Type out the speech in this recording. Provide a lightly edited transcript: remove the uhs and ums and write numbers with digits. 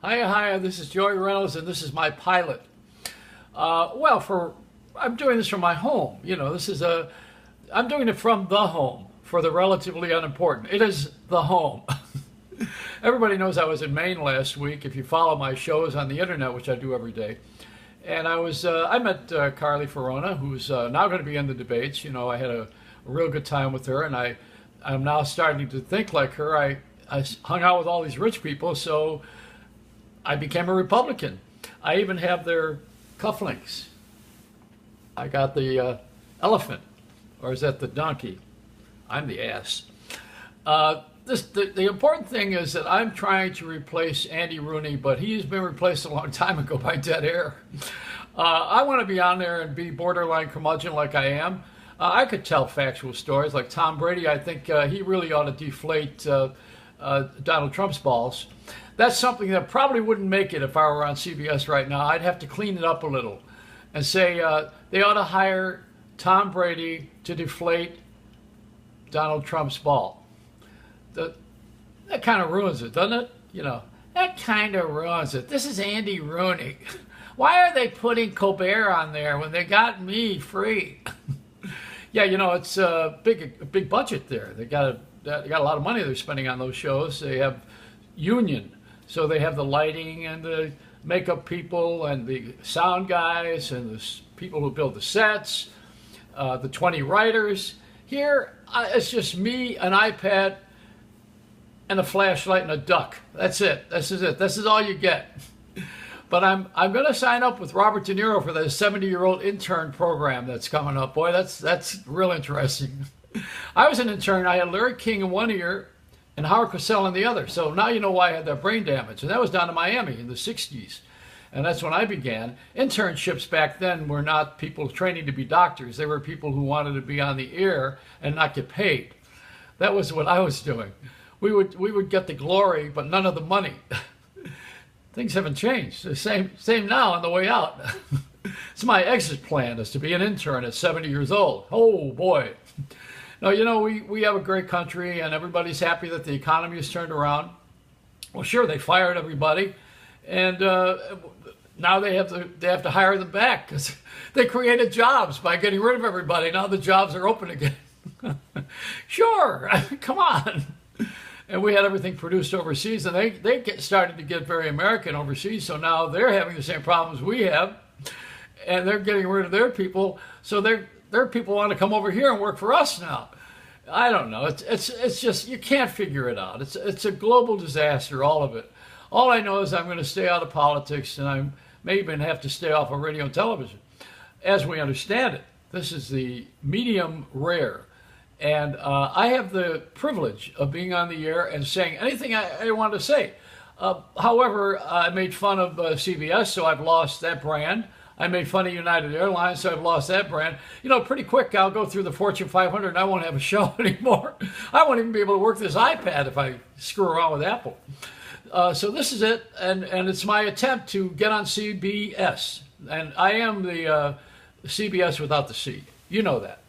Hi, this is Joeyreynolds, and this is my pilot. I'm doing this from my home. I'm doing it from the home for the relatively unimportant. It is the home. Everybody knows I was in Maine last week, if you follow my shows on the internet, which I do every day. And I met Carly Ferrona, who's now going to be in the debates. I had a real good time with her, and I'm now starting to think like her. I hung out with all these rich people, so I became a Republican. I even have their cufflinks. I got the elephant, or is that the donkey? I'm the ass. The important thing is that I'm trying to replace Andy Rooney, but he's been replaced a long time ago by dead air. I want to be on there and be borderline curmudgeon like I am. I could tell factual stories like Tom Brady. I think he really ought to deflate Donald Trump's balls. That's something that probably wouldn't make it if I were on CBS right now. I'd have to clean it up a little and say they ought to hire Tom Brady to deflate Donald Trump's ball. That kind of ruins it, doesn't it? That kind of ruins it. This is Andy Rooney. Why are they putting Colbert on there when they got me free? Yeah, it's a big budget there. They got a lot of money they're spending on those shows. They have union, so they have the lighting and the makeup people and the sound guys and the people who build the sets, the 20 writers. Here, it's just me, an iPad, and a flashlight and a duck. That's it. This is it. This is all you get. But I'm going to sign up with Robert De Niro for the 70-year-old intern program that's coming up. Boy, that's real interesting. I was an intern. I had Larry King in one ear and Howard Cosell in the other. So now you know why I had that brain damage. And that was down in Miami in the 60s. And that's when I began. Internships back then were not people training to be doctors. They were people who wanted to be on the air and not get paid. That was what I was doing. We would get the glory, but none of the money. Things haven't changed. The same now on the way out. It's my exit plan is to be an intern at 70 years old. Oh boy. No, we have a great country and everybody's happy that the economy has turned around. Well, sure, they fired everybody, and now they have to hire them back because they created jobs by getting rid of everybody. Now the jobs are open again. Sure, come on. And we had everything produced overseas, and they started to get very American overseas, so now they're having the same problems we have, and they're getting rid of their people, so their people want to come over here and work for us now. I don't know. It's just, you can't figure it out. It's a global disaster, all of it. All I know is I'm going to stay out of politics, and I may even have to stay off of radio and television. As we understand it, this is the medium rare. And I have the privilege of being on the air and saying anything I want to say. However, I made fun of CBS, so I've lost that brand. I made fun of United Airlines, so I've lost that brand. Pretty quick, I'll go through the Fortune 500 and I won't have a show anymore. I won't even be able to work this iPad if I screw around with Apple. So this is it, and it's my attempt to get on CBS. And I am the CBS without the C. You know that.